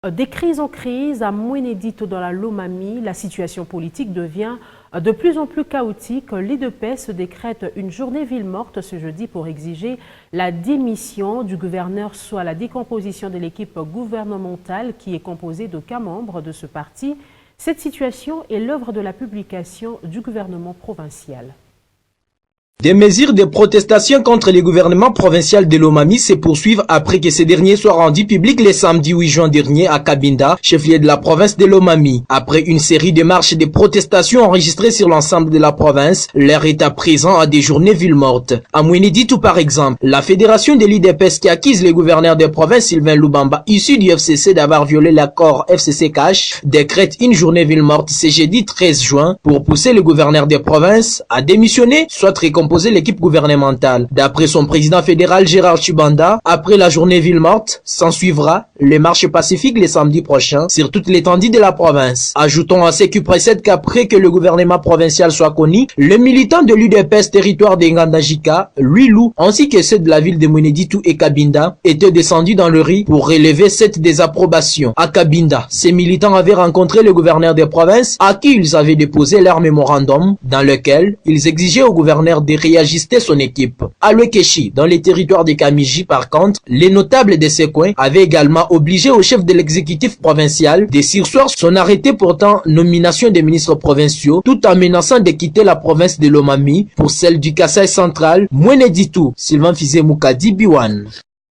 Des crises en crise, à Mouénédito dans la Lomami, la situation politique devient de plus en plus chaotique. L'IDPS décrète une journée ville morte ce jeudi pour exiger la démission du gouverneur, soit la décomposition de l'équipe gouvernementale qui est composée de 4 membres de ce parti. Cette situation est l'œuvre de la publication du gouvernement provincial. Des mesures de protestation contre le gouvernement provincial de Lomami se poursuivent après que ces derniers soient rendus publics le samedi 8 juin dernier à Cabinda, chef-lieu de la province de Lomami. Après une série de marches de protestation enregistrées sur l'ensemble de la province, l'heure est à présent à des journées villes mortes. À Mouénédito par exemple, la fédération de l'IDPS qui accuse le gouverneur de province Sylvain Loubamba, issu du FCC d'avoir violé l'accord FCC-Cash, décrète une journée ville morte ce jeudi 13 juin pour pousser le gouverneur de province à démissionner, soit récomposer l'équipe gouvernementale. D'après son président fédéral Gérard Chibanda, après la journée ville morte, s'ensuivra les marches pacifiques le samedi prochain sur toute l'étendue de la province. Ajoutons à ce qui précède qu'après que le gouvernement provincial soit connu, les militants de l'UDPS territoire de Ngandajika, Luilou, ainsi que ceux de la ville de Mouénédito et Cabinda, étaient descendus dans le riz pour relever cette désapprobation. À Cabinda, ces militants avaient rencontré le gouverneur des provinces à qui ils avaient déposé leur mémorandum dans lequel ils exigeaient au gouverneur de réajuster son équipe. À Luekechi, dans les territoires de Kamiji, par contre, les notables de ces coins avaient également obligé au chef de l'exécutif provincial de surseoir son arrêté portant nomination des ministres provinciaux, tout en menaçant de quitter la province de Lomami pour celle du Kasaï central, Mouénédito. Sylvain Fizé Moukadi, Biwan.